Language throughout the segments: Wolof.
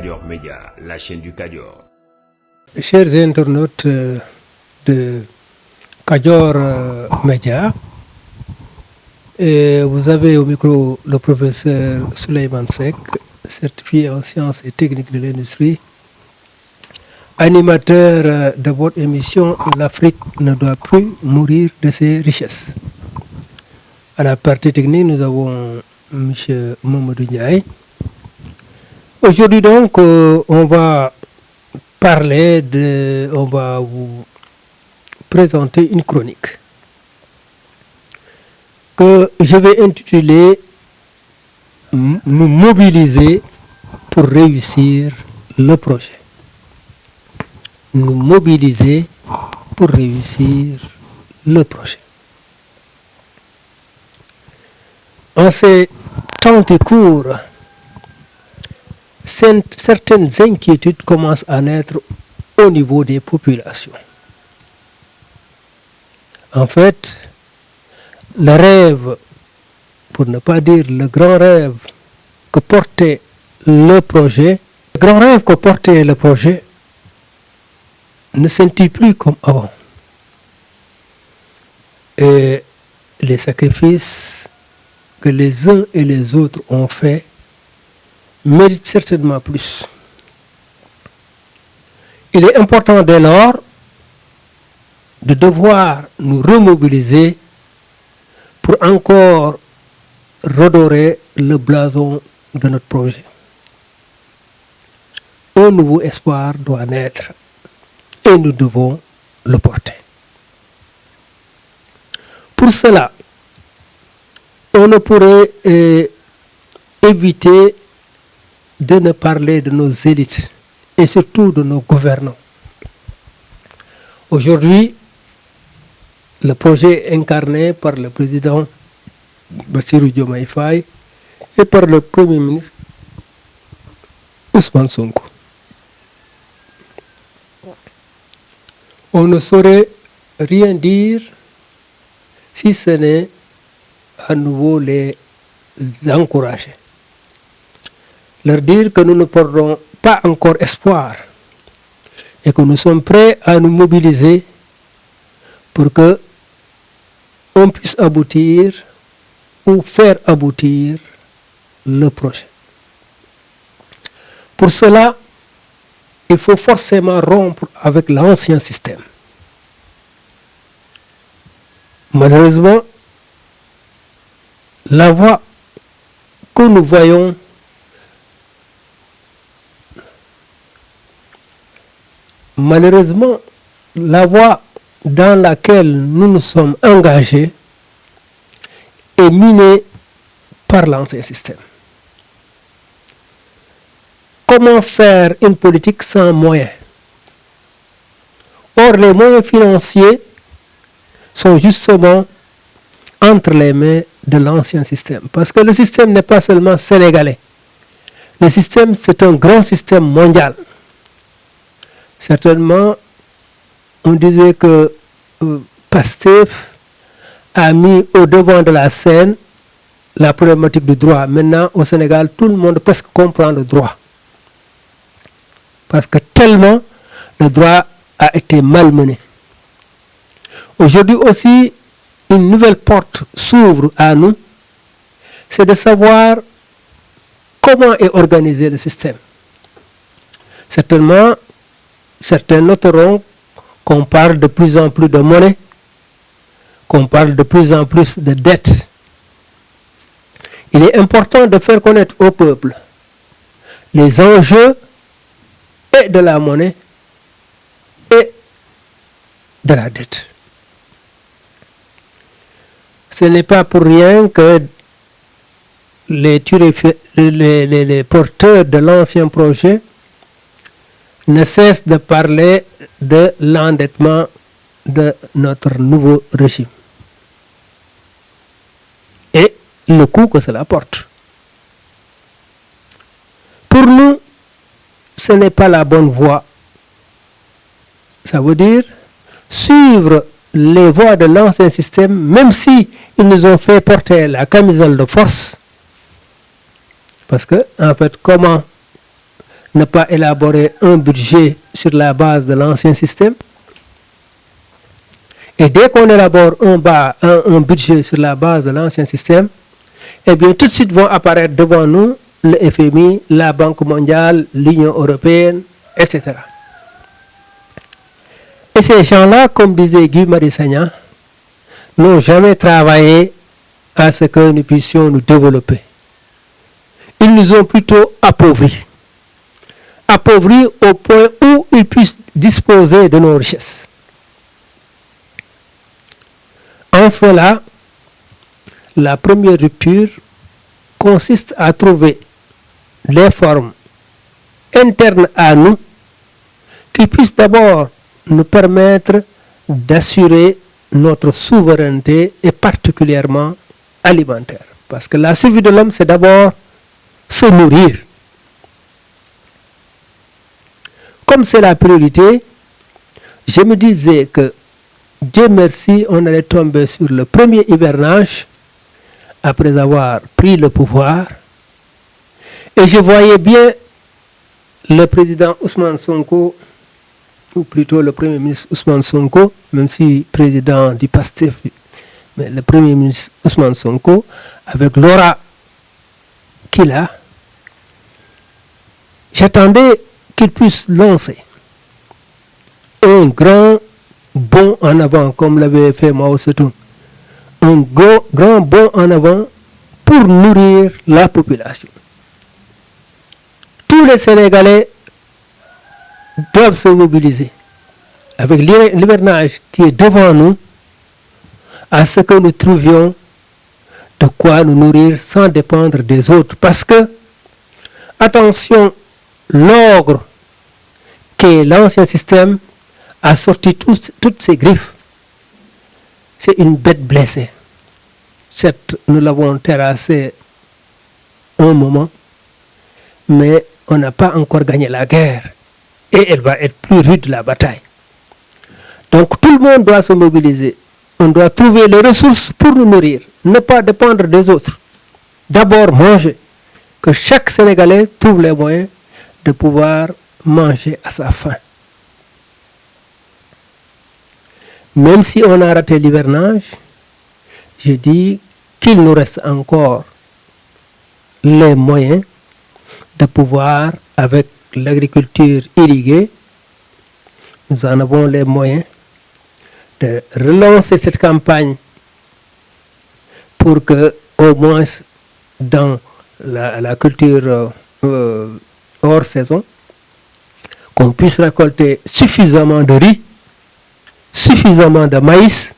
Kadior Média, la chaîne du Kadior. Chers internautes de Kadior Média, vous avez au micro le professeur Souleymane Seck, certifié en sciences et techniques de l'industrie, animateur de votre émission L'Afrique ne doit plus mourir de ses richesses. À la partie technique, nous avons M. Mamadou Ndiaye. Aujourd'hui donc, on va vous présenter une chronique que je vais intituler « Nous mobiliser pour réussir le projet ». Nous mobiliser pour réussir le projet. En ces temps qui courent, certaines inquiétudes commencent à naître au niveau des populations. En fait, le rêve, pour ne pas dire le grand rêve que portait le projet, ne scintille plus comme avant. Et les sacrifices que les uns et les autres ont faits méritent certainement plus. Il est important dès lors de devoir nous remobiliser pour encore redorer le blason de notre projet. Un nouveau espoir doit naître et nous devons le porter. Pour cela, on ne pourrait éviter de ne parler de nos élites et surtout de nos gouvernants. Aujourd'hui, le projet incarné par le président Bassirou Diomaye Faye et par le Premier ministre Ousmane Sonko. On ne saurait rien dire si ce n'est à nouveau les encourager. Leur dire que nous ne perdons pas encore espoir et que nous sommes prêts à nous mobiliser pour que on puisse aboutir ou faire aboutir le projet. Pour cela, il faut forcément rompre avec l'ancien système. Malheureusement, la voie que nous voyons la voie dans laquelle nous nous sommes engagés est minée par l'ancien système. Comment faire une politique sans moyens? Or, les moyens financiers sont justement entre les mains de l'ancien système. Parce que le système n'est pas seulement sénégalais. Le système, c'est un grand système mondial. Certainement, on disait que Pastef a mis au devant de la scène la problématique du droit. Maintenant, au Sénégal, tout le monde presque comprend le droit. Parce que tellement le droit a été malmené. Aujourd'hui aussi, une nouvelle porte s'ouvre à nous, c'est de savoir comment est organisé le système. Certainement, certains noteront qu'on parle de plus en plus de monnaie, qu'on parle de plus en plus de dettes. Il est important de faire connaître au peuple les enjeux et de la monnaie et de la dette. Ce n'est pas pour rien que les porteurs de l'ancien projet ne cessent de parler de l'endettement de notre nouveau régime et le coût que cela porte. Pour nous, ce n'est pas la bonne voie. Ça veut dire suivre les voies de l'ancien système, même si ils nous ont fait porter la camisole de force, parce que, en fait, comment ne pas élaborer un budget sur la base de l'ancien système. Et dès qu'on élabore un budget sur la base de l'ancien système, eh bien, tout de suite vont apparaître devant nous le FMI, la Banque mondiale, l'Union européenne, etc. Et ces gens-là, comme disait Guy Marius Sagna, n'ont jamais travaillé à ce que nous puissions nous développer. Ils nous ont plutôt appauvris. Appauvris au point où ils puissent disposer de nos richesses. En cela, la première rupture consiste à trouver les formes internes à nous qui puissent d'abord nous permettre d'assurer notre souveraineté et particulièrement alimentaire. Parce que la survie de l'homme, c'est d'abord se nourrir. Comme c'est la priorité, je me disais que Dieu merci, on allait tomber sur le premier hivernage après avoir pris le pouvoir. Et je voyais bien le président Ousmane Sonko, ou plutôt le premier ministre Ousmane Sonko, même si président du PASTEF, mais le premier ministre Ousmane Sonko, avec l'aura qu'il a, j'attendais qu'il puisse lancer un grand bond en avant, comme l'avait fait Mao Tse-tung, un grand bond en avant pour nourrir la population. Tous les Sénégalais doivent se mobiliser avec l'hivernage qui est devant nous, à ce que nous trouvions de quoi nous nourrir sans dépendre des autres. Parce que, attention, l'ogre qu'est l'ancien système a sorti toutes ses griffes. C'est une bête blessée. Certes, nous l'avons terrassé un moment, mais on n'a pas encore gagné la guerre. Et elle va être plus rude la bataille. Donc tout le monde doit se mobiliser. On doit trouver les ressources pour nous nourrir. Ne pas dépendre des autres. D'abord manger. Que chaque Sénégalais trouve les moyens de pouvoir manger à sa faim. Même si on a raté l'hivernage, je dis qu'il nous reste encore les moyens de pouvoir, avec l'agriculture irriguée, nous en avons les moyens de relancer cette campagne pour que, au moins dans la culture hors saison, qu'on puisse récolter suffisamment de riz, suffisamment de maïs,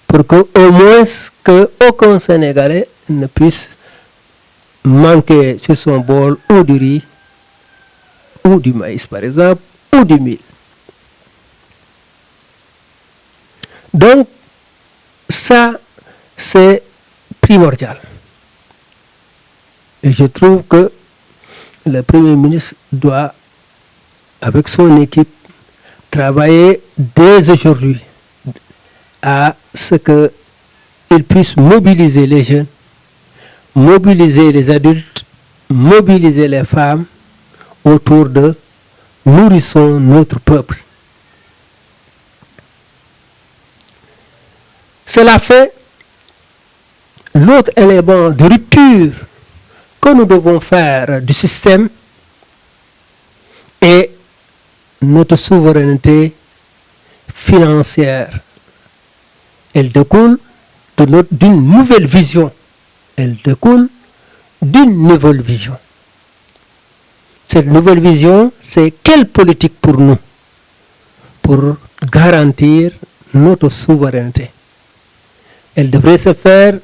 pour que, au moins, aucun Sénégalais ne puisse manquer sur son bol ou du riz, ou du maïs par exemple, ou du mil. Donc, ça, c'est primordial. Et je trouve que le Premier ministre doit, avec son équipe, travailler dès aujourd'hui à ce qu'il puisse mobiliser les jeunes, mobiliser les adultes, mobiliser les femmes autour de nourrissons notre peuple. Cela fait l'autre élément de rupture que nous devons faire du système est notre souveraineté financière. Elle découle d'une nouvelle vision. Elle découle d'une nouvelle vision. Cette nouvelle vision, c'est quelle politique pour nous, pour garantir notre souveraineté. Elle devrait se faire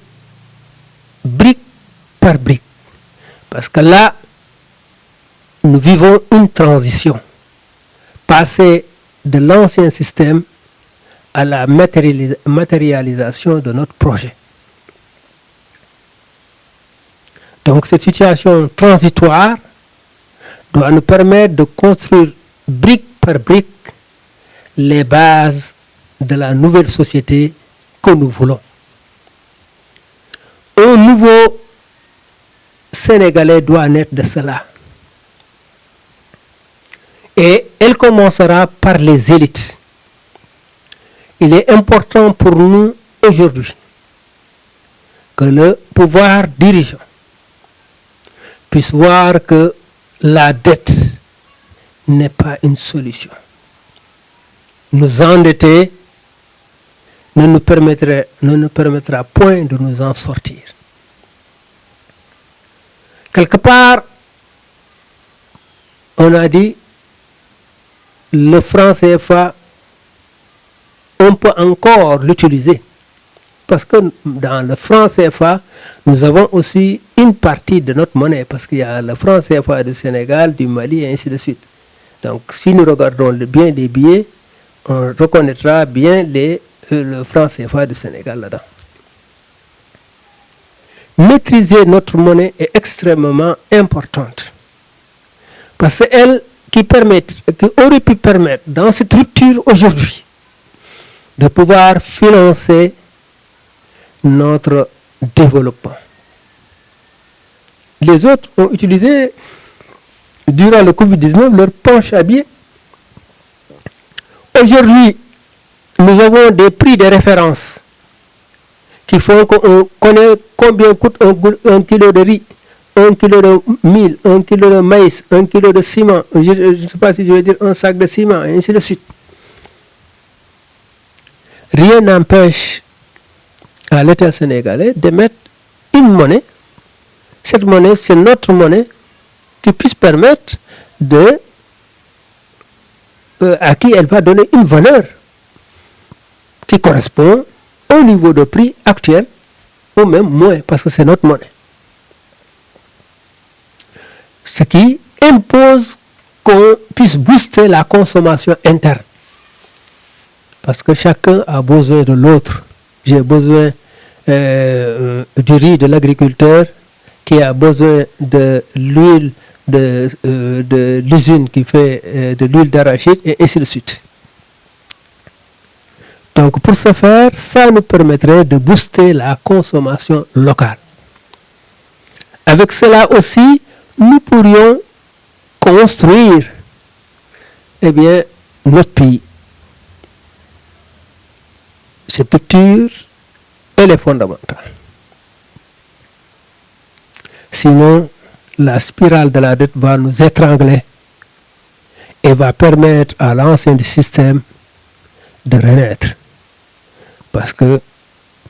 brique par brique. Parce que là, nous vivons une transition. Passer de l'ancien système à la matérialisation de notre projet. Donc cette situation transitoire doit nous permettre de construire brique par brique les bases de la nouvelle société que nous voulons. Un nouveau Sénégalais doit naître de cela. Et elle commencera par les élites. Il est important pour nous aujourd'hui que le pouvoir dirigeant puisse voir que la dette n'est pas une solution. Nous endetter ne nous permettra point de nous en sortir. Quelque part, on a dit le franc CFA, on peut encore l'utiliser. Parce que dans le franc CFA, nous avons aussi une partie de notre monnaie, parce qu'il y a le franc CFA du Sénégal, du Mali, et ainsi de suite. Donc, si nous regardons bien les billets, on reconnaîtra bien le franc CFA du Sénégal là-dedans. Maîtriser notre monnaie est extrêmement importante. Parce que elle qui aurait pu permettre, dans cette rupture aujourd'hui, de pouvoir financer notre développement. Les autres ont utilisé, durant le Covid-19, leur poche à billets. Aujourd'hui, nous avons des prix de référence qui font qu'on connaît combien coûte un kilo de riz, 1 kilo de mil, 1 kilo de maïs, 1 kilo de ciment, je ne sais pas si je vais dire un sac de ciment, et ainsi de suite. Rien n'empêche à l'État sénégalais de mettre une monnaie. Cette monnaie, c'est notre monnaie qui puisse permettre à qui elle va donner une valeur qui correspond au niveau de prix actuel ou même moins, parce que c'est notre monnaie. Ce qui impose qu'on puisse booster la consommation interne. Parce que chacun a besoin de l'autre. J'ai besoin du riz de l'agriculteur, qui a besoin de l'huile de l'usine qui fait de l'huile d'arachide, et ainsi de suite. Donc pour ce faire, ça nous permettrait de booster la consommation locale. Avec cela aussi, nous pourrions construire notre pays. Cette rupture, elle est fondamentale. Sinon, la spirale de la dette va nous étrangler et va permettre à l'ancien système de renaître. Parce que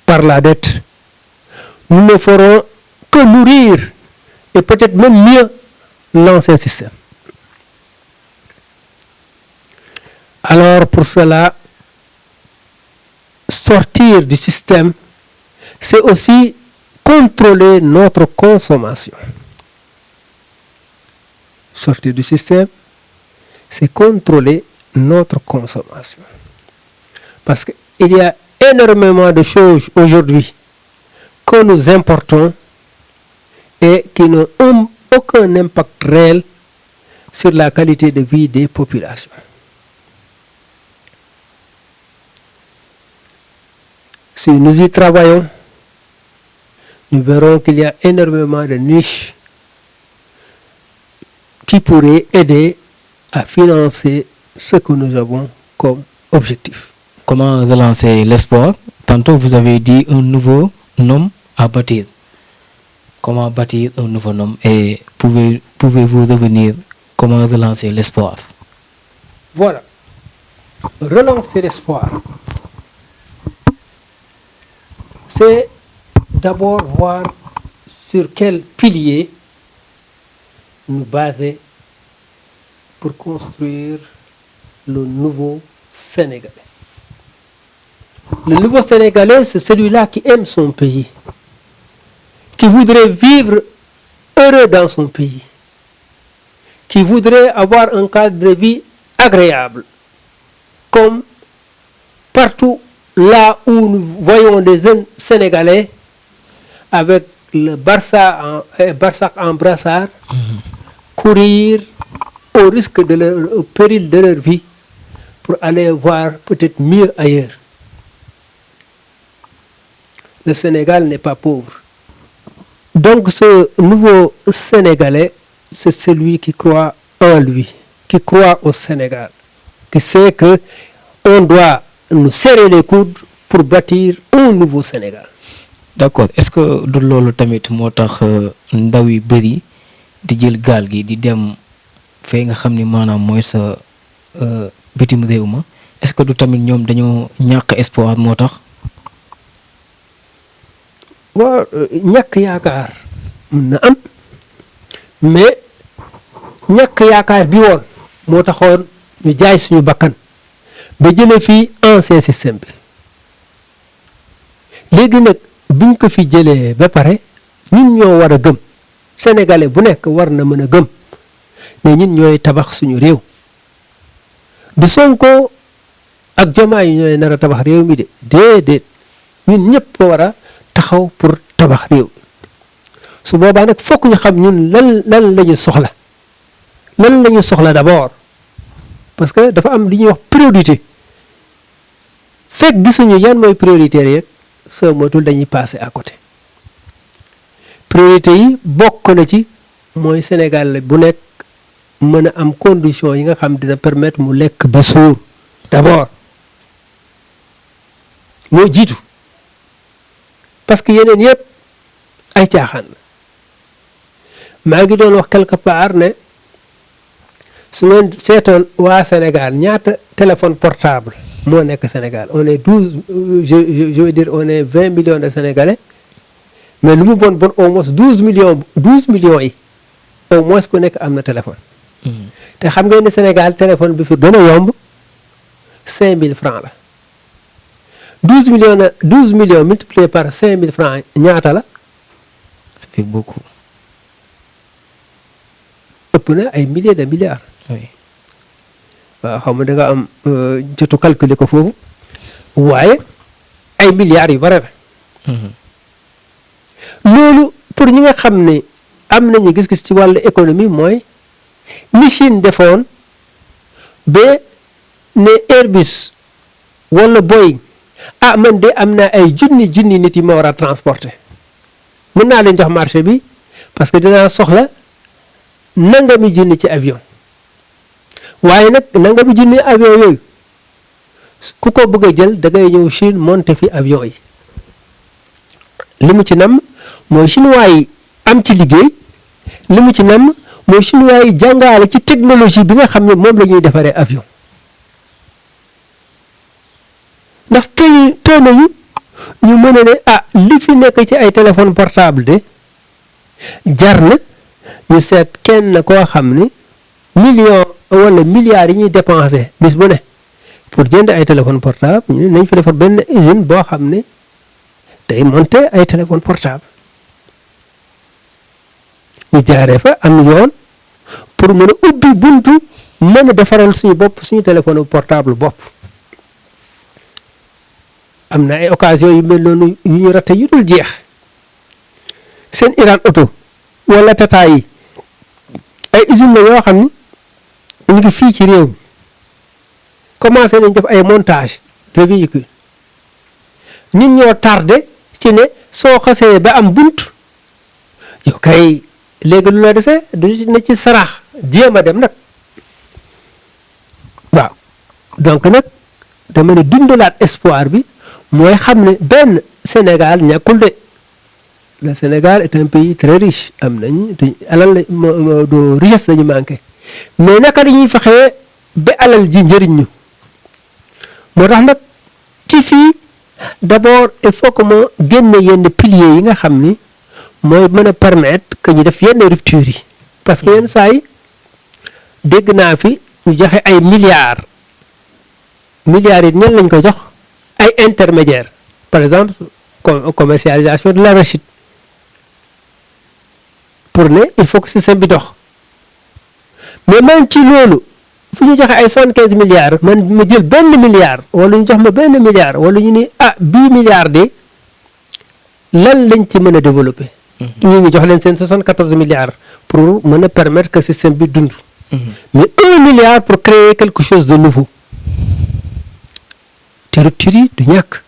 par la dette, nous ne ferons que nourrir et peut-être même mieux l'ancien système. Alors pour cela, sortir du système, c'est aussi contrôler notre consommation. Sortir du système, c'est contrôler notre consommation. Parce qu'il y a énormément de choses aujourd'hui que nous importons et qui n'ont aucun impact réel sur la qualité de vie des populations. Si nous y travaillons, nous verrons qu'il y a énormément de niches qui pourraient aider à financer ce que nous avons comme objectif. Comment relancer l'espoir? Tantôt vous avez dit un nouveau nom à bâtir. Comment bâtir un nouveau nom et pouvez-vous revenir comment relancer l'espoir? Voilà. Relancer l'espoir, c'est d'abord voir sur quel pilier nous baser pour construire le nouveau Sénégalais. Le nouveau Sénégalais, c'est celui-là qui aime son pays, qui voudrait vivre heureux dans son pays, qui voudrait avoir un cadre de vie agréable, comme partout là où nous voyons des jeunes Sénégalais avec le Barsac en brassard, courir au risque au péril de leur vie pour aller voir peut-être mieux ailleurs. Le Sénégal n'est pas pauvre. Donc ce nouveau Sénégalais, c'est celui qui croit en lui, qui croit au Sénégal, qui sait que on doit nous serrer les coudes pour bâtir un nouveau Sénégal. d'accord est-ce que du loolu tamit moo tax ndaw yi bëri di jël gaal gi di dem fee nga xam ni maanaam mooy sa bitim réew ma est-ce que du tamit ñoom dañoo ñàkk espoir moo tax. waaw ñàkk yaakaar mun na am mais ñàkk yaakaar bi woon moo taxoon ñu jaay suñu bakkan ba jëlee fii ancien système bi léegi nag biñ ko fi jëlee ba pare ñun ñoo war a gëm sénégalais bu nekk war na mën a gëm ne ñun ñooy tabax suñu réew du Sonko ak Diomaye yi ñooy nar a tabax réew mi de déedéet ñun ñëpp ko war a taxaw pour tabax réew su boobaa nag fokk ñu xam ñun lan la ñu soxla lan la ñu soxla d'abord parce que dafa am li ñuy wax priorité fekk gisuñu yan mooy prioritaire yeeg soo moytul dañuy passer à côté priorité yi bokk na ci mooy Sénégal bu nekk mën a am condition yi nga xam dina permettre mu lekk ba suur d'abord moo jiitu parce que yeneen yëpp ay caaxaan la maa ngi doon wax quelque part ne su ngeen seetoon waa Sénégal ñaata téléphone portable moo nekk Sénégal on est 12 je veux dire on est 20 millions de Sénégalais mais lu mu bon au moins 12 millions yi au moins ku nekk am na téléphone. te xam ngeen ne Sénégal téléphone bi fi gën a yomb 5000 francs la 12 millions multiplié par 5000 francs ñaata la. ça fait beaucoup. ëpp na ay milliers de milliards. oui. waaw xam nga da nga am jotu calculer ko foofu waaye ay milliards yu bare la. loolu pour ñi nga xam ne am nañu gis-gis ci wàllu économie mooy ni Chine defoon ba ne Airbus wala Boeing man de am naa ay junni nit yi ma war a transporter mën naa leen jox marché bi parce que dinaa soxla nangami junni ci avion waaye nag nangami junni avion yooyu ku ko bëgg a jël da ngay ñëw Chine monter fi avion yi li mu ci nam mooy chinois yi am ci liggéey li mu ci nam mooy chinois yi jàngaale ci technologie bi nga xam ne moom la ñuy defaree avion ndax tey nañu ñu mën a ne li fi nekk ci ay téléphone portable de jar na ñu seet kenn koo xam ni million wala milliards yi ñuy dépensé bis bu ne pour jënd ay téléphone portable ñu nañ fa defar benn usine boo xam ne day monter ay téléphone portable ñu jaaree fa am yoon pour mën a ubbi buntu mën a defaral suñu bopp suñu téléphone portable bopp am na ay occasion yu mel noonu yu ñu raté yu dul jeex seen Iran auto wala Tata yi ay usine la yoo xam ni ñu ngi fii ci réew mi commencé nañ def ay montage de véhicule nit ñoo tardé ci ne soo xasee ba am bunt yow kay léegi lu la dese du ne ci saraax jéem a dem nag waaw donc nag dama ne dundalaat espoir bi mooy xam ne benn Sénégal ñàkkul de le Sénégal est un pays très riche am nañ alal la do richesse dañu manqué mais naka la ñuy fexee ba alal ji njëriñ ñu moo tax nag ci fii d'abord il faut que ma génne yenn piliers yi nga xam ni mooy mën a permettre que ñu def yenn ruptures yi parce que yenn saa yi dégg naa fi ñu joxe ay milliards yi ñan lañ ko jox ay intermédiaires par exemple commercialisation de l'arachide pour ne il faut que système bi dox mais man ci loolu fu ñu joxe ay 75 milliards man ma jël benn milliard wala ñu jox ma benn milliard wala ñu ni bii milliard de lan lañ ci mën a développer. ñu ngi jox leen seen 74 milliards pour mën a permettre que système bi dund. mais 1 milliard pour créer quelque chose de nouveau te rupture yi du ñàkk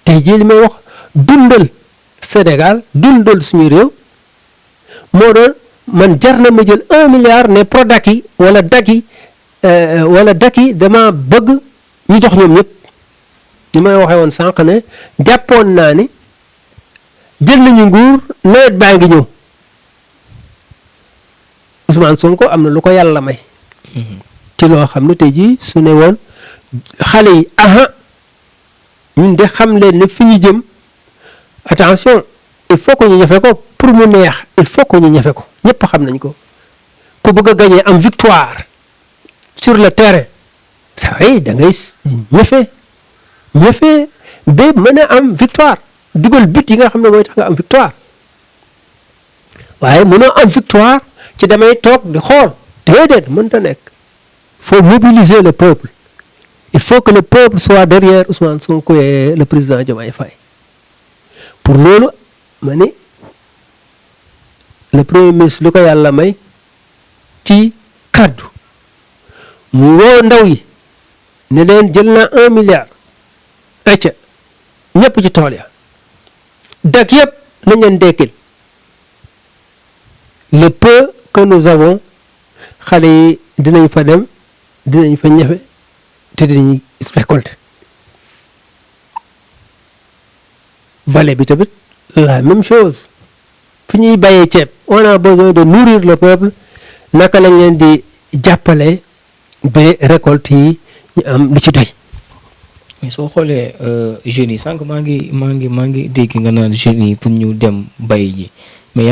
tey jii li may wax dundal Sénégal dundal suñu réew moo doon man jar na ma jël 1 milliard ne Prodac wala Daki dama bëgg ñu jox ñoom ñëpp ñu may waxee woon sànq ne jàppoon naa ni jël nañu nguur nawet baa ngi ñëw Ousmane Sonko am na lu ko yàlla may ci loo xam ne tey jii su ne woon xale yi ñun de xam leen ne fi ñu jëm attention il faut que ñu ñafe ko pour mu neex il faut que ñu ñafe ko ñëpp xam nañ ko ku bëgg a gagner am victoire sur le terrain saa yi da ngay ñafe ba mën a am victoire dugal but yi nga xam ne mooy tax nga am victoire waaye mënoo am victoire ci damay toog di xool déedéet mënta nekk faut mobiliser le peuple il faut que le peuple soit derrière Ousmane Sonko et le président Diomaye Faye pour loolu ma ni le premier ministre lu ko yàlla may ci kaddu mu woo ndaw yi ne leen jël naa 1 milliard acca ñëpp ci tool ya dak yëpp nañ leen dekkil le peu que nous avons xale yi dinañ fa dem dinañ fa ñafe te dinañ récolter vallée bi tamit la même chose fi ñuy bàyyee ceeb on a besoin de nourrir le peuple naka lañ leen di jàppale ba récolte yi ñu am lu ci doy. mais soo xoolee jeunes yi sànq maa ngi dégg nga naan jeunes yi pour ñu dem bay ji mais y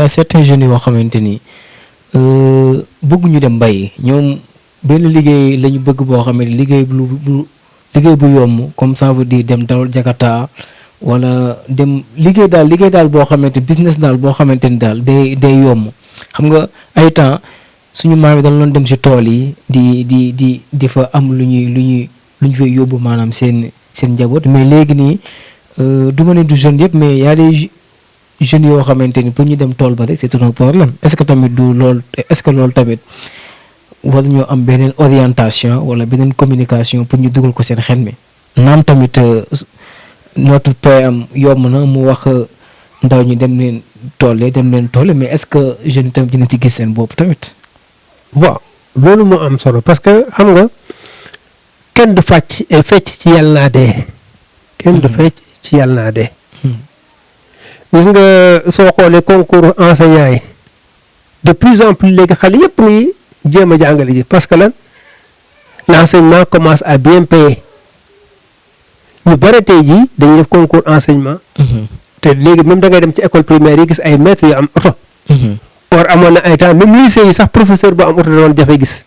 a certains jeunes yoo xamante ni bëgg ñu dem bay ñoom benn liggéey la ñu bëgg boo xam ne liggéey bu yomb comme ça veut dire dem dawal Jakarta wala dem liggéey daal boo xamante business daal boo xamante ni daal day yomb xam nga ay temps suñu maam yi dañ doon dem si tool yi di fa am lu ñu fay yóbbu maanaam seen njaboot mais léegi nii du ma ne du jeune yëpp mais y a des jeunes yoo xamante ni pour ñu dem tool ba rek c'est un problème est-ce que loolu tamit wala ñoo am beneen orientation wala beneen communication pour ñu dugal ko seen xel mi naam tamit notre PM yomb na mu wax ndaw ñi dem leen tool mais est-ce que jeunes yi tamit dina ci gis seen bopp tamit. bon loolu moo am solo parce que xam nga kenn du fecc ci yàlla naa dee. kenn du fecc ci yàlla naa dee. gis nga soo xoolee concours enseignants yi de plus en plus léegi xale yëpp ngi jéem a jàngale ji parce que lan l'enseignement commence à bien payer ñu bare tey jii dañuy def concours enseignement. te léegi même da ngay dem ci école primaire yi gis ay maîtres yu am oto. or amoon na ay temps même lycée yi sax professeur bu am oto doon jafe gis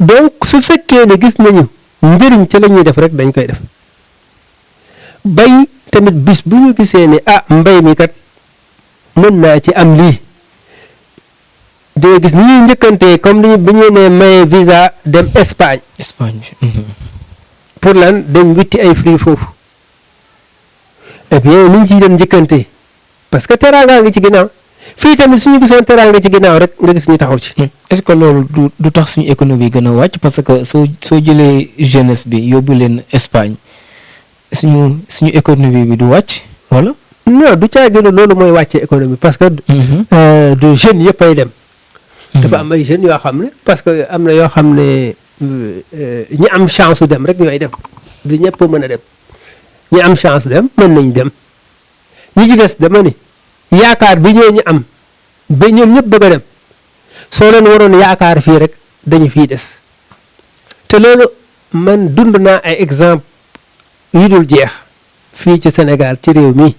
donc su fekkee ne gis nañu njëriñ ca la ñuy def rek dañ koy def bay tamit bis bu ñu gisee ne mbay mi kat mën naa ci am lii doo gis ni ñuy njëkkantee comme ni bi ñuy ne maye visa dem Espagne. pour lan dem witti ay fruits foofu et bien ni ñu ciy dem njëkkantee parce que teraanga ngi ci ginnaaw fii tamit suñu gisoon teraanga ci ginnaaw rek nga gis ñu taxaw ci. est-ce que loolu du tax suñu économie gën a wàcc parce que soo jëlee jeunesse bi yóbbu leen Espagne suñu économie bi du wàcc wala. non du caa gën a loolu mooy wàcce économie parce que. du jeunes yëpp ay dem. dafa am ay jeunes yoo xam ne parce que am na yoo xam ne ñi am chance su dem rek ñooy dem du ñëpp mën a dem ñi am chance dem mën nañ dem ñi ci des dama ni yaakaar bi ñoo ñu am ba ñoom ñëpp bëgg a dem soo leen waroon yaakaar fii rek dañu fii des te loolu man dund naa ay exemple yu dul jeex fii ci Sénégal ci réew mi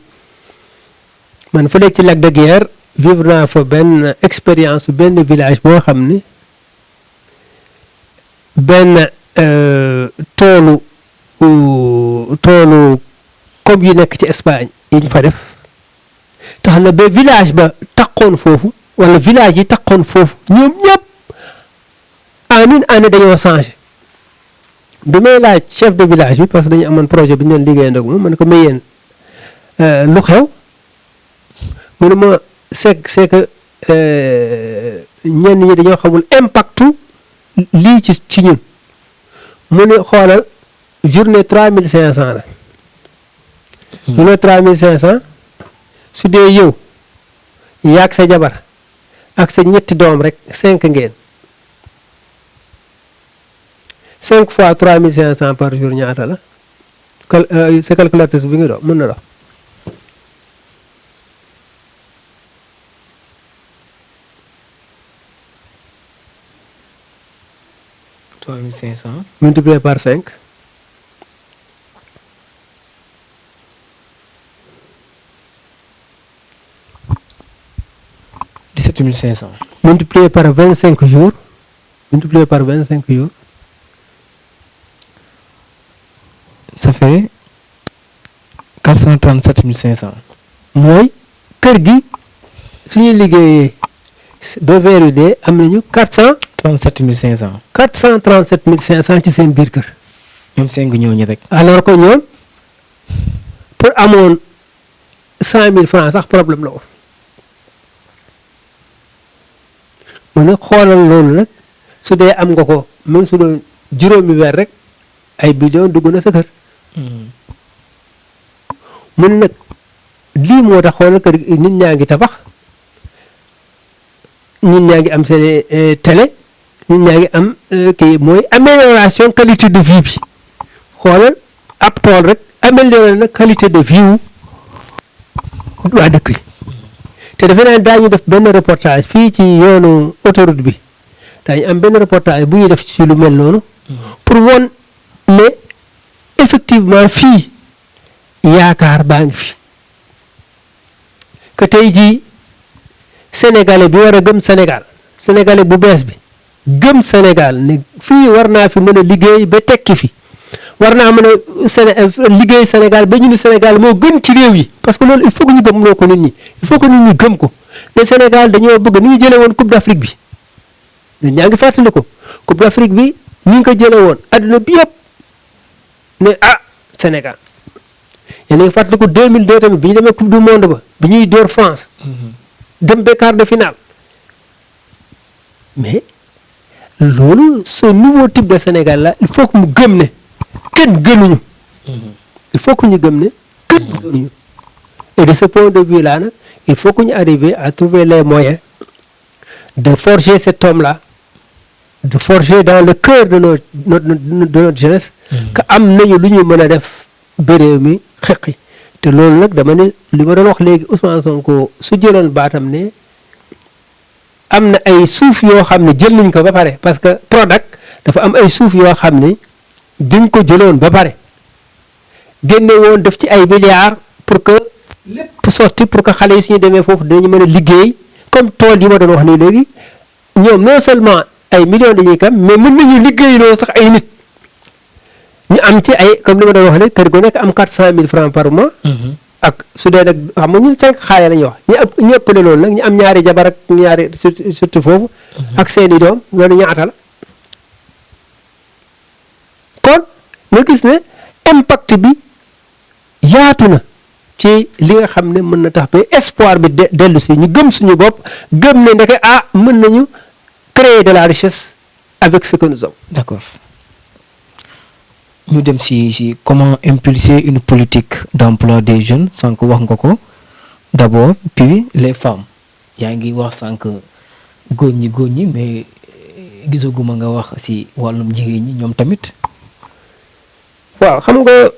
man fële ci Lac de Guiers vivre naa fa benn expérience benn village boo xam ni benn toolu comme yu nekk ci Espagne yi ñu fa def tax na ba village ba taqoon foofu wala village yi taqoon foofu ñoom ñëpp en une année dañoo changé bi may laaj chef de village bi parce que dañu amoon projet bi ñu doon liggéey ndox moom man ko may yéen lu xew mu ne ma c'est que ñenn ñi dañoo xamul impactu lii ci ñun mu ne xoolal journée 3500 la. journée 3500 su dee yow yaag sa jabar ak sa ñetti doom rek 5 ngeen 5 fois 3500 par jour ñaata la sa calculatrice bi nga doon mën na dox 3500 multiplié par 5 17500 multiplié par 25 jours multiplié par 25 jours ça fait 437500 mooy kër gi suñuy liggéeyee ba weer wi dee am nañu 37500 437 500 ci seen biir kër. ñoom 5 ñooñu rek. alors que ñoom pour amoon 100000 francs sax problème la woon mu ne xoolal loolu nag su dee am nga ko même su doon juróomi weer rek ay billion dugg na sa kër. mu ne nag lii moo tax xoolal kër nit ñaa ngi tabax nit ñaa ngi am seen télé nit ñaa ngi am kii mooy amélioration qualité de vie bi xoolal ab tool rek amélioré na qualité de vie wu waa dëkk yi te defe naa daañu def benn reportage fii ci yoonu autoroute bi daañu am benn reportage bu ñuy def ci lu mel noonu pour won ne effectivement fii yaakaar baa ngi fi que tey jii sénégalais bi war a gëm sénégalais bu bees bi gëm Sénégal ne fii war naa fi mën a liggéey ba tekki fi war naa mën a liggéey Sénégal ba ñu ni Sénégal moo gën ci réew yi parce que loolu il faut que ñu gëm loo ko nit ñi il faut que nit ñi gëm ko ne Sénégal dañoo bëgg ni ñu jëlee woon Coupe d'Afrique bi ñun ñaa ngi fàttali ko Coupe d'Afrique bi ni ñu ko jëlee woon adduna bi yëpp ne Sénégal yéen a ngi fàttali ko 2002 tamit bi ñu demee Coupe du Monde ba bi ñuy door France dem ba quart de finale mais loolu ce nouveau type de Sénégal là il faut que mu gëm ne kenn gënuñu il faut que ñu gëm ne kenn gënuñu et de ce point de vue là nag il faut que ñu arriver à trouver les moyens de forger cet homme là de forger dans le cœur de notre jeunesse que am nañu lu ñu mën a def ba réew mi xeqi te loolu nag dama ne li ma doon wax léegi Ousmane Sonko su jëloon baatam ne am na ay suuf yoo xam ne jël nañ ko ba pare parce que Prodac dafa am ay suuf yoo xam ne dañ ko jëloon ba pare génne woon def ci ay milliards pour que lépp sotti pour que xale yi suñu demee foofu dinañu mën a liggéey comme tool yi ma doon wax nii léegi ñoom non seulement ay millions dañuy kam mais mën nañu liggéeyloo sax ay nit ñu am ci ay comme li ma doon wax ne kër gu nekk am 400000 francs par mois. ak su dee nag xam nga ñun 5 xaale la ñuy wax ñu ëppale loolu nag ñu am ñaari jabar ak ñaari surtout foofu. ak seeni doom loolu ñaata la. kon nga gis ne impact bi yaatu na ci li nga xam ne mën na tax ba espoir bi dellu si ñu gëm suñu bopp gëm ne ndeke mën nañu créer de la richesse avec ce que nous avons. D'accord. ñu dem si comment impulser une politique d'emploi des jeunes sànq wax nga ko d'abord puis les femmes yaa ngi wax sànq góor ñi mais gisaguma nga wax si wàllum jigéen ñi ñoom tamit. waaw xam nga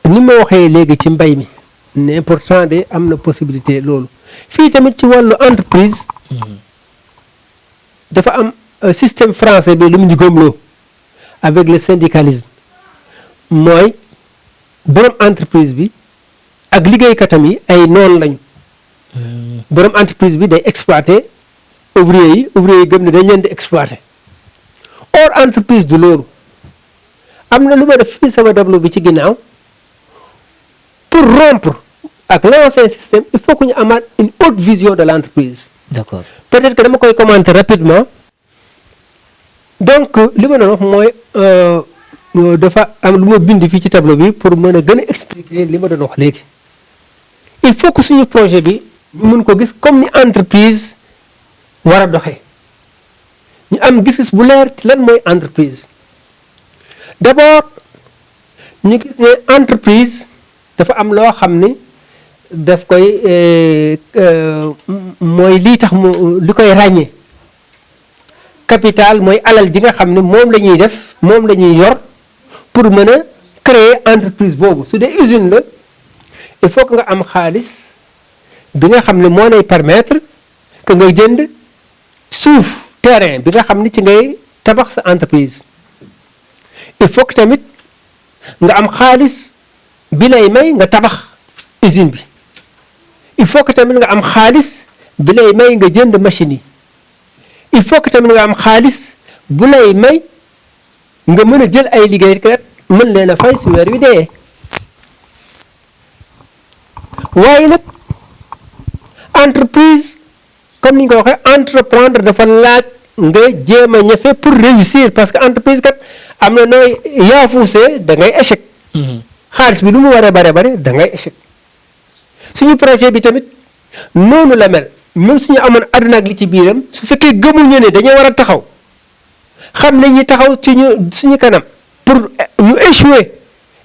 ni ma waxee léegi ci mbay mi ne pourtant de am na possibilité loolu fii tamit ci wàllu entreprise dafa am système français bi lu mu ñu gëmloo avec le syndicalisme mooy borom entreprise bi ak liggéeykatam yi ay noonu lañu borom entreprise bi day exploiter ouvrier yi gëm ne dañ leen di exploiter or entreprise du loolu am na lu ma def fii sama tableau bi ci ginnaaw pour rompre ak l'ancien système il faut que ñu amaat une haute vision de l'entreprise. D'accord. Peut-être que dama koy commenter rapidement. Donc li ma doon wax mooy dafa am lu ma bind fii ci tableau bi pour mën a gën a expliquer li ma doon wax léegi il faut que suñu projet bi ñu mën ko gis comme ni entreprise war a doxee ñu am gis-gis bu leer ci lan mooy entreprise d'abord ñu gis ne entreprise dafa am loo xam ni daf koy mooy lii tax mu li koy ràññee capital mooy alal ji nga xam ne moom la ñuy def moom la ñuy yor pour mën a créer entreprise boobu su dee usine la il faut que nga am xaalis bi nga xam ne moo lay permettre que nga jënd suuf terrain bi nga xam ne ci ngay tabax sa entreprise il faut que tamit nga am xaalis bi lay may nga tabax usine bi il faut que tamit nga am xaalis bi lay may nga jënd machine yi il faut que tamit nga am xaalis bu lay may nga mën a jël ay liggéeykat mën leen a fay su weer wi dee waaye nag entreprise comme ni ñu ko waxee entreprendre dafa laaj nga jéem a ñafe pour réussir parce que entreprise kat am na nooy yaafuusee da ngay échec. xaalis bi lu mu waree bare da ngay échec suñu projet bi tamit noonu la mel même suñu amoon àdduna ak li ci biiram su fekkee gëmuñu ne dañoo war a taxaw xam ne ñu taxaw ci suñu kanam pour ñu échouer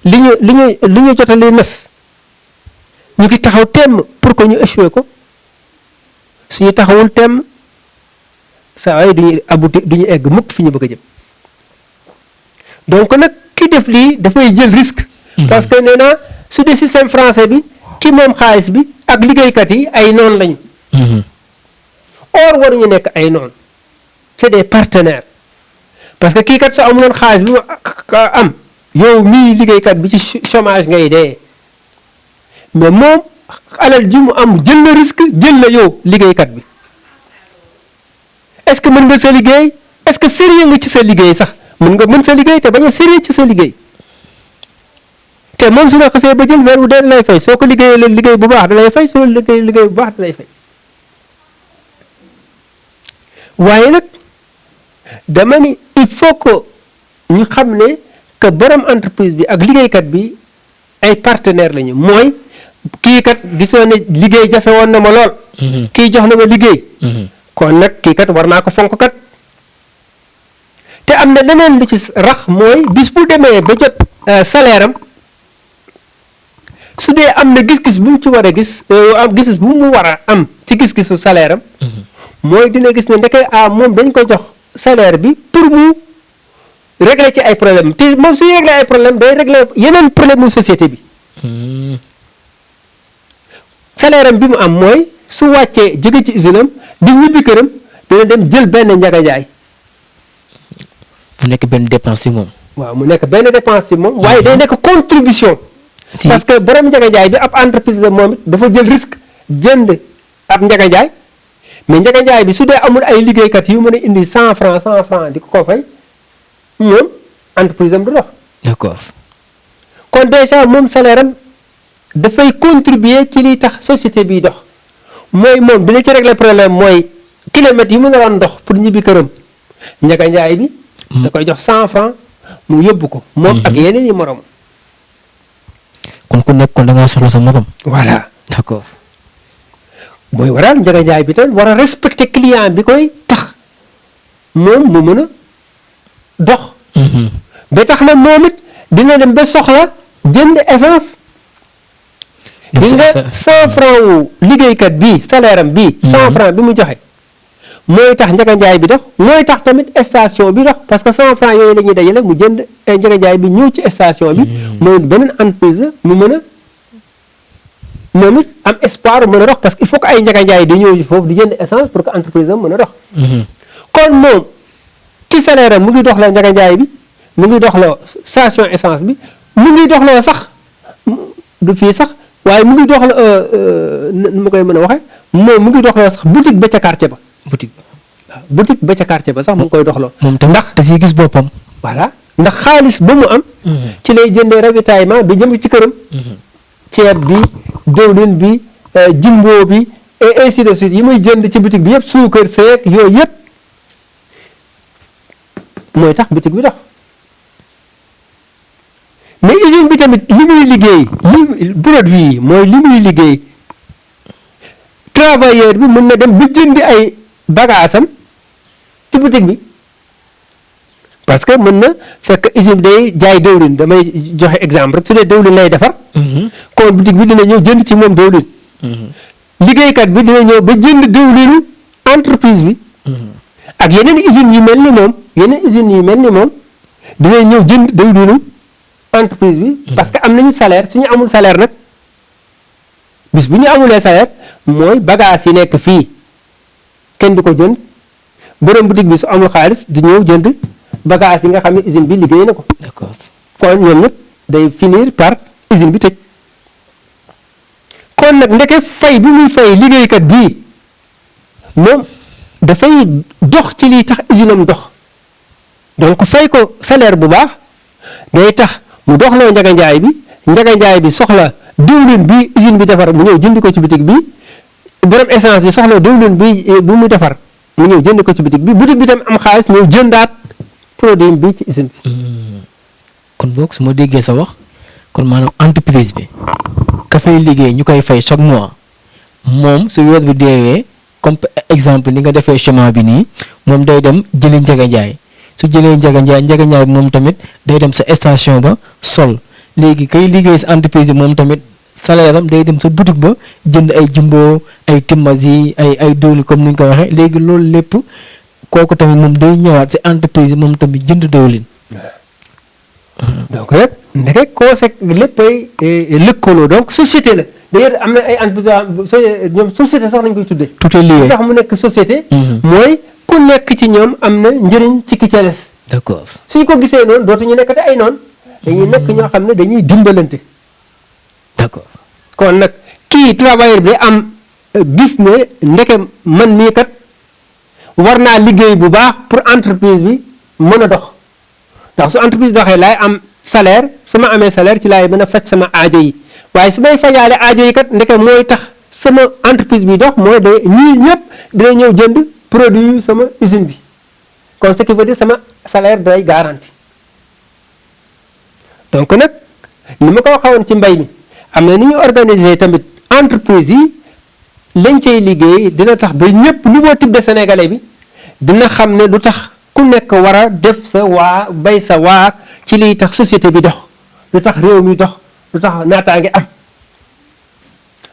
li ñu jotalee nas ñu ngi taxaw temm pour que ñu échouer ko suñu taxawul temm saa waaye duñu egg mukk fi ñu bëgg a jëm donc nag ki def lii dafay jël risque. parce que nee naa su dee système français bi ki moom xaalis bi ak liggéeykat yi ay noon lañu. or waruñu nekk ay noon c'est des partenaires parce que kii kat soo amuloon xaalis bi mu am yow mii liggéeykat bi ci chômage ngay dee mais moom alal ji mu am jël na risque jël la yow liggéeykat bi est-ce que mën nga sa liggéey est-ce que sérieux nga ci sa liggéey sax mën sa liggéey te bañ a sérieux ci sa liggéey te moom su la xasee ba jël weer wu dee lay fay soo ko liggéeyee leen liggéey bu baax da lay fay soo liggéey bu baax da lay fay waaye nag dama ni il faut que ñu xam ne que borom entreprise bi ak liggéeykat bi ay partenaires lañu mooy kii kat gisoo ne liggéey jafe woon na ma lool. kii jox na ma liggéey. kon nag kii kat war naa ko fonk kat te am na leneen lu ci rax mooy bis bu demee ba jot salaire am su dee am na gis-gis bu mu ci war a gis am gis-gis bu mu war a am ci gis-gisu salaire am. mooy dina gis ne ndeke moom dañ ko jox salaire bi pour mu régler ci ay problème te moom suy régler ay problème day régler yeneen problème mu société bi salaire am bi mu am mooy su wàccee jóge ci usine am di ñibbi këram dina dem jël benn njagajaay mu nekk benn dépense ci moom. waaw mu nekk benn dépense ci moom waaye day nekk contribution parce que borom njagajaay bi ab entreprise la moom it dafa jël risque jënd ab njagajaay mais njagajaay bi su dee amul ay liggéeykat yu mën a indi 100 francs di ko fay moom entreprise am du dox. d'accord. kon déjà moom salaire am dafay contribuer ci liy tax société bi dox mooy moom dina ci régler problème mooy kilomètres yi mu naroon dox pour ñibbi këram njagajaay bi. da koy jox 100 francs mu yóbbu ko. moom ak yeneen yi morom. kon ku nekk kon da ngaa soxla sa morom. voilà d'accord. mooy waral njagajaay bi tamit war a respecter client bi koy tax moom mu mën a dox. ba tax na moom it dina dem ba soxla jënd essence. di nga 100 francs wu liggéeykat bii salaire am bii. 100 francs bi mu joxe. mooy tax njagajaay bi dox mooy tax tamit station bi dox parce que 100 francs yooyu la ñuy dajale mu jënd njagajaay bi ñëw ci station bi. mooy beneen entreprise mu mën a. moom it am espoir mën a dox parce que il faut que ay njagajaay di ñëw foofu di jënd essence pour que entreprise am mën a dox. kon moom ci salaire am mu ngi dox la njagajaay bi mu ngi dox la station essence bi mu ngi dox la sax du fii sax waaye mu ngi dox la nu ma koy mën a waxee moom mu ngi dox la sax boutique ba ca quartier ba. boutique ba ca quartier ba sax mu ngi koy dox la. moom tam ndax da ciy gis boppam. voilà ndax xaalis ba mu am. ci lay jëndee ravitaillement bi jëm ci këram. ceeb bi diwlin bi jumbo bi et ainsi de suite yi muy jënd ci boutique bi yëpp suukar seeg yooyu yëpp mooy tax boutique bi dox mais usine bi tamit li muy liggéey produit yi mooy li muy liggéey travailleur bi mën na dem bi jëndi ay bagaasam ci boutique bi parce que mën na fekk usine bi day jaay dëwlin damay joxe exemple rek su dee dëwlin lay defar kon boutique bi dina ñëw jënd ci moom dëwlin liggéeykat bi dina ñëw ba jënd dëwlinu entreprise bi ak yeneen usines yu mel ni moom dina ñëw jënd dëwlinu entreprise bi parce que am nañu salaire suñu amul salaire nag bis bu ñu amulee salaire mooy bagage yi nekk fii kenn du ko jënd borom boutique bi su amul xaalis di ñëw jënd bagage yi nga xam ne usine bi liggéey na ko. d'accord kon ñoom ñëpp day finir par usine bi tëj kon nag ndeke fay bi muy fay liggéeykat bii moom dafay dox ci liy tax usine am dox donc fay ko salaire bu baax day tax mu doxloo njaga njaay bi soxla diwlin bi usine bi defar mu ñëw jënd ko ci boutique bi borom essence bi soxla diwlin bi mu defar mu ñëw jënd ko ci boutique bi tam am xaalis ñëw jëndaat produit bi ci usine bi. kon boog su ma déggee sa wax kon maanaam entreprise bi ka fay liggéey ñu koy fay chaque mois moom su weer bi deewee comme exemple ni nga defee chemin bi nii moom day dem jëli njaga njaay su jëlee njaga njaay moom tamit day dem sa station ba sol léegi kay liggéey sa entreprise bi moom tamit salaire am day dem sa boutique ba jënd ay jumbo ay timasi ay dëwlin comme ni nga ko waxee léegi loolu lépp kooku tamit moom day ñëwaat si entreprise bi moom tamit jënd dëwlin. donc rek ndeke conséquence léppay lëkkaloo donc société la d'ailleurs am na ay entreprise ñoom société sax lañ koy tuddee. tout est lié tax mu nekk société. mooy ku nekk ci ñoom am na njëriñ ci ki ca des. d'accord suñ ko gisee noonu dootuñu nekkati ay noonu dañuy nekk ñoo xam ne dañuy dimbalante. d'accord kon nag kii travailleur bi am gis ne ndeke man mii kat war naa liggéey bu baax pour entreprise bi mën a dox ndax su entreprise doxee laay am salaire su ma amee salaire ci laay mën a faj sama aajo yi waaye su may fajaale aajo yi kat ndeke mooy tax sama entreprise bi dox mooy day ñii ñëpp dina ñëw jënd produit sama usine bi kon ce qui veut dire sama salaire day garanti donc nag ni ma ko waxoon ci mbay mi am na ni ñu organiser tamit entreprise yi lañ cay liggéey dina tax ba ñëpp nouveau type de sénégalais bi dina xam ne lu tax ku nekk war a def sa waa bay sa waa ci liy tax société bi dox lu tax réew mi dox lu tax naataange am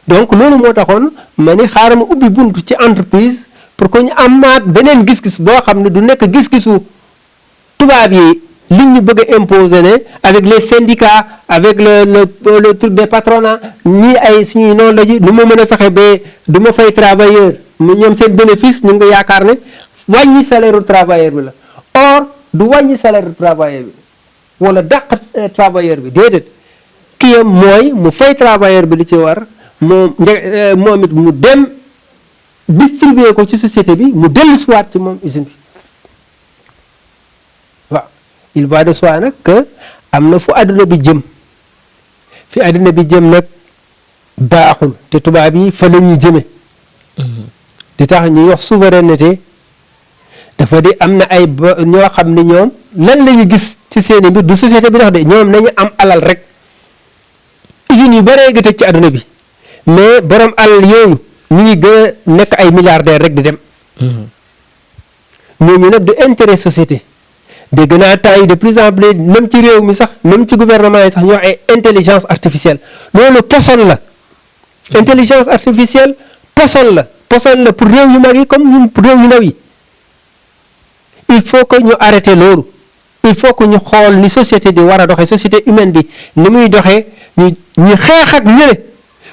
donc loolu moo taxoon ma ni xaaral ma ubbi bunt ci entreprise pour que ñu amaat beneen gis-gis boo xam ne du nekk gis-gisu tubaab yi li ñu bëgg a imposer ne avec les syndicats avec le truc des patronats ñii ay suñuy noonu la ji nu ma mën a fexe ba du ma fay travailleur mu ñoom seen bénéfice ñu ngi yaakaar ne wàññi salaire u travailleur bi la or du wàññi salaire u travailleur bi wala dàq travailleur bi déedéet kii yam mooy mu fay travailleur bi li ci war moom it mu dem distribuer ko ci société bi mu dellusiwaat ci moom usine bi waaw il va de soi nag que am na fu àdduna bi jëm fi àdduna bi jëm nag baaxul te tubaab yi fa la ñuy jëme di tax ñuy wax souveraineté dafa di am na ay ñoo xam ne ñoom lan la ñu gis ci seeni mbir du société bi dox de ñoom nañu am alal rek usines yu bëree gi tëj ci àdduna bi mais borom alal yooyu ñu ngi gën a nekk ay milliardaires rek di dem ñooñu nag du intérêt société dégg naa temps yi de plus en plus même ci réew mi sax même ci gouvernement yi sax ñu wax ay intelligence artificielle loolu poson la intelligence artificielle poson la pour réew yu mag yi comme ñun réew yu ndaw yi il faut que ñu arrêté loolu il faut que ñu xool ni société di war a doxee société humaine bi ni muy doxee ñu xeex ak ñële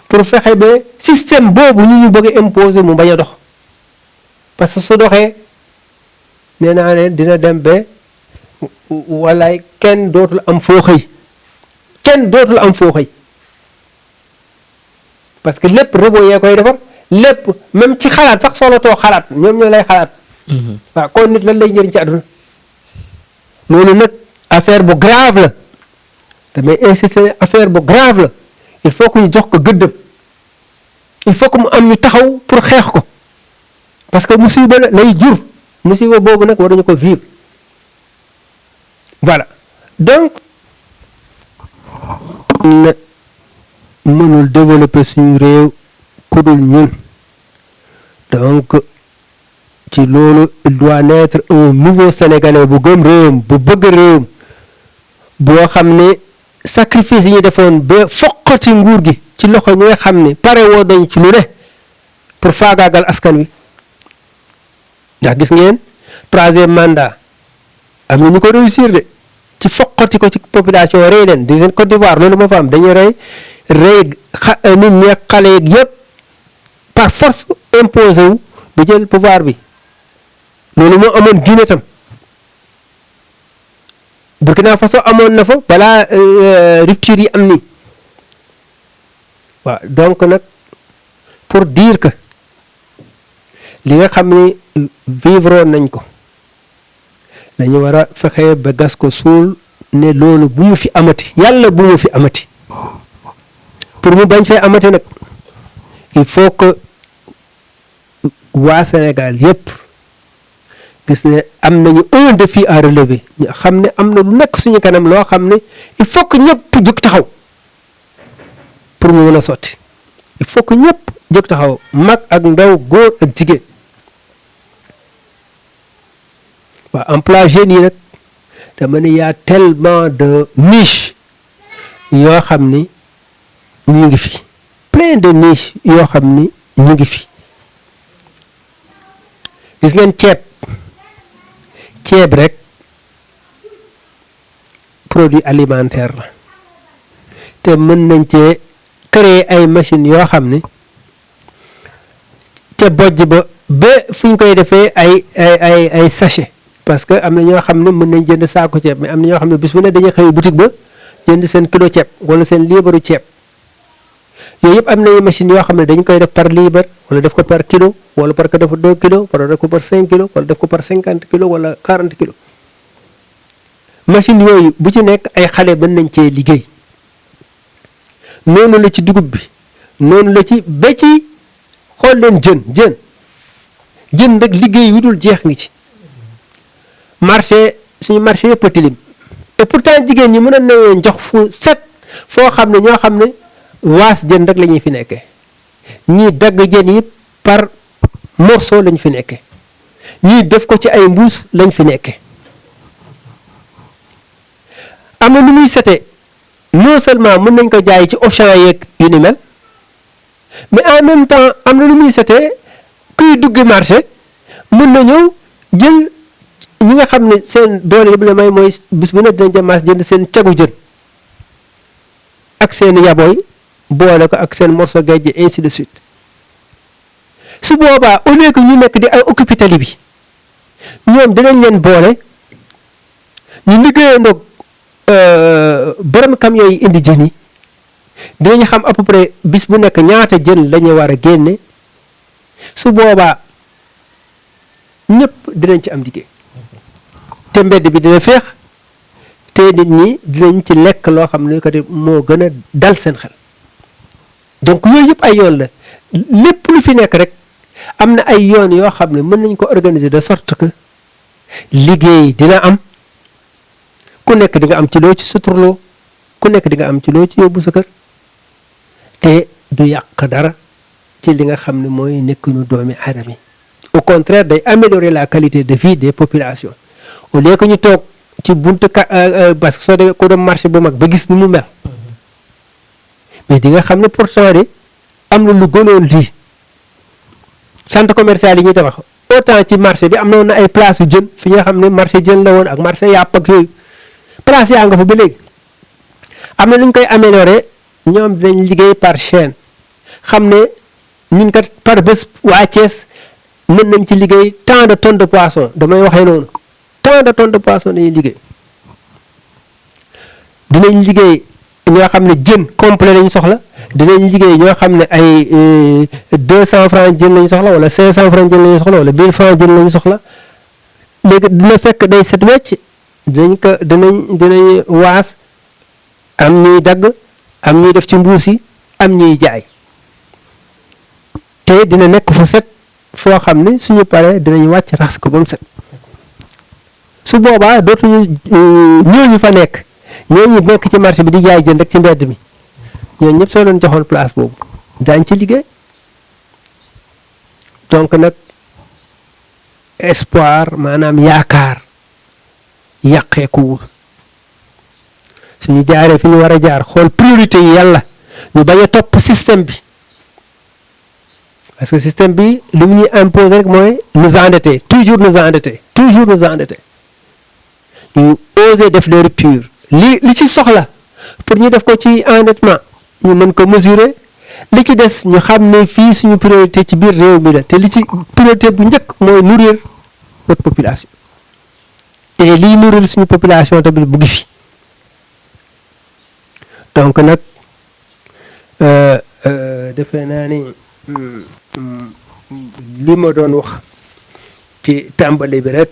pour fexe ba système boobu ñu bëgg a imposer mu bañ a dox parce que su doxee nee naa leen dina dem ba walaay kenn dootul am foo xëy parce que lépp robot yee koy defar lépp même ci xalaat sax soxlatoo xalaat ñoom ñoo lay xalaat. waaw kon nit lan lay njëriñ ci àdduna loolu nag affaire bu grave la damay insister affaire bu grave la il faut que ñu jox ko gëddëm il faut que mu am ñu taxaw pour xeex ko parce que musiba lay jur musiba boobu nag waruñu ko vivre voilà donc na mënul développer suñu réew ku dul ñun donc ci loolu il doit naître un nouveau sénégalais bu gëm réewam bu bëgg réewam boo xam ne sacrifice yi ñu defoon ba foqati nguur gi ci loxo ñi nga xam ne pare woo dañ ci lu ne pour faagaagal askan wi ndax gis ngeen 3e mandat am na ñu ko réussir de ci foqati ko ci population rey leen di seen Côte d'Ivoire loolu moo fa am dañuy rey nit ñi xale yeeg yëpp par force imposé wu bu jël pouvoir bi loolu moo amoon Guinée tam Burkina Faso amoon na fa balaa rupture yi am nii waaw donc nag pour dire que li nga xam ni vivre nañ ko dañu war a fexe ba gas ko suul ne loolu bu mu fi amati yàlla bu mu fi amati pour mu bañ fee amati nag il faut que waa Sénégal yépp gis ne am nañu un défi à relever ñu xam ne am na lu nekk suñu kanam loo xam ne il faut que ñëpp jóg taxaw pour mu mën a sotti il faut que ñëpp jóg taxaw mag ak ndaw góor ak jigéen waaw emploi jeunes yi nag dama ne y a tellement de niches yoo xam ni ñu ngi fi plein de niches yoo xam ni ñu ngi fi gis ngeen ceeb rek produit alimentaire la te mën nañ cee créer ay machines yoo xam ne ca bojj ba fu ñu koy defee ay sachet parce que am na ñoo xam ne mën nañ jënd saako ceeb mais am na ñoo xam ne bis bu ne dañuy xëy boutique ba jënd seen kilo ceeb wala seen liibaru ceeb yooyu yëpp am na machines yoo xam ne dañ koy def par liibar wala def ko par kilo wala par que def ko 2 kilos wala def ko par 5 kilos wala def ko par 50 kilos wala 40 kilos machine yooyu bu ci nekk ay xale mën nañ cee liggéey noonu la ci dugub bi noonu la ci ba ci xool leen jën rek liggéey yu dul jeex ngi ci marché suñu marché yëpp a tilim et pourtant jigéen ñi mën a leen jox fu set foo xam ne ñoo xam ne waas jën rek la ñuy fi nekkee ñii dagg jën yi par morceau lañ fi nekkee ñii def ko ci ay mbuus lañ fi nekkee am na nu muy setee non seulement mën nañ ko jaay ci Auchan yeeg yu ni mel mais en même temps am na nu muy setee kuy dugg marché mën na ñëw jël ñi nga xam ne seen doole li mu la may mooy bis bu ne dinañ jamaas jënd seen cagu jën ak seen yabooy boole ko ak seen morceau gejj ainsi de suite su boobaa au lieu que ñu nekk di ay occupé tali bi ñoom dinañ leen boole ñu liggéeyandoog borom camion yi indi jën yi dinañ xam à peu près bis bu nekk ñaata jën la ñu war a génne su boobaa ñëpp dinañ ci am liggéey te mbedd bi dina féex te nit ñi dinañ ci lekk loo xam ne que moo gën a dal seen xel donc yooyu yëpp ay yoon la lépp lu fi nekk rek am na ay yoon yoo xam ne mën nañ ko organiser de sorte que liggéey dina am ku nekk di nga am ci loo ci suturloo ku nekk di nga am ci loo ci yóbbu sa kër te du yàq dara ci li nga xam ne mooy nekkinu doomi aadama yi au contraire day améliorer la qualité de vie des populations au lieu que ñu toog ci buntu parce que soo demee ko dem marché bu mag ba gis ni mu mel mais di nga xam ne pourtant de am na lu gënoon lii centre commercial yi ñuy tabax autant ci marché bi am na ay place yu jën fi nga xam ne marché jën la woon ak marché yàpp ak yooyu place yaa nga fa ba léegi am na lu ñu koy améliorer ñoom dinañ liggéey par chaîne xam ne ñun kat par bés waa Thiès mën nañ ci liggéey tant de tonnes de poisson damay waxee noonu tant de tonnes de poisson dañuy liggéey dinañ liggéey ñoo xam ne jën complet lañu soxla dinañ liggéey ñoo xam ne ay 200 francs jën lañu soxla wala 500 francs jën lañu soxla wala 1000 francs jën lañu soxla léegi dina fekk day set wecc dinañ waas am ñuy dagg am ñuy def ci mbuus yi am ñuy jaay te dina nekk fu set foo xam ne suñu paree dinañ wàcc raxas ko ba mu set su boobaa dootuñu ñooñu fa nekk ñooñu nekk ci marché bi di jaay jën rek ci mbedd mi ñooñu ñëpp soo leen joxoon place boobu daañ ci liggéey donc nag espoir maanaam yaakaar yàqeekuwul suñu jaaree fi ñu war a jaar xool priorité yi yàlla ñu bañ a topp système bi parce que système bi li mu ñuy imposer rek mooy nous endetter toujours nous endetter ñu oser def les ruptures li ci soxla pour ñu def ko ci endettement ñu mën ko mesurer li ci des ñu xam ne fii suñu priorité ci biir réew mi la te li ci priorité bu njëkk mooy nourrir notre population te liy nourrir suñu population tamit bu ngi fi donc nag defe naa ni li ma doon wax ci tàmbali bi rek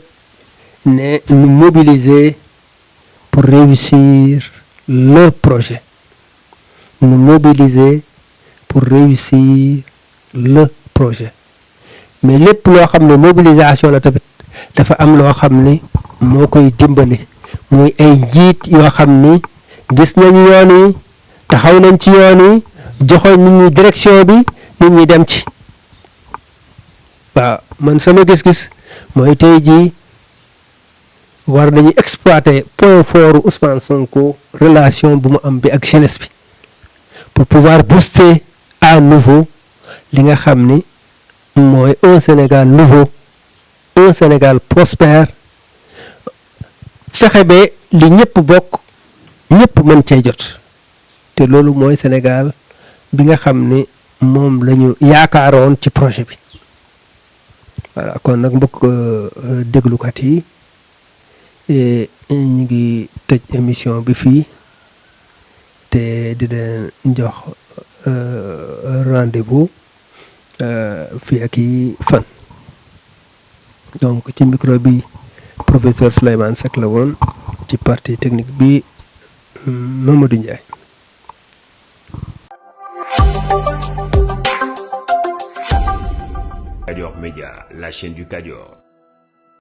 ne nous mobiliser pour réussir le projet nous mobiliser pour réussir le projet mais lépp loo xam ne mobilisation la tamit dafa am loo xam ni moo koy dimbali muy ay njiit yoo xam ni gis nañu yoon yi taxaw nañ ci yoon yi joxoon nit ñi direction bi nit ñi dem ci waaw man sama gis-gis mooy tey jii war nañu exploiter point fort Ousmane Sonko relation bu mu am bi ak jeunesse bi pour pouvoir booster à nouveau li nga xam ni mooy un Sénégal nouveau un Sénégal prospère fexe ba li ñëpp bokk ñëpp mën cee jot te loolu mooy Sénégal bi nga xam ni moom la ñu yaakaaroon ci projet bi voilà kon nag mbokk déglukat yi ñu ngi tëj émission bi fii te di leen jox rendez-vous fii ak i fan donc ci micro bi professeur Souleymane Seck la woon ci partie technique bi Mamadou Ndiaye. Kadior Média, la chaîne du Kadior.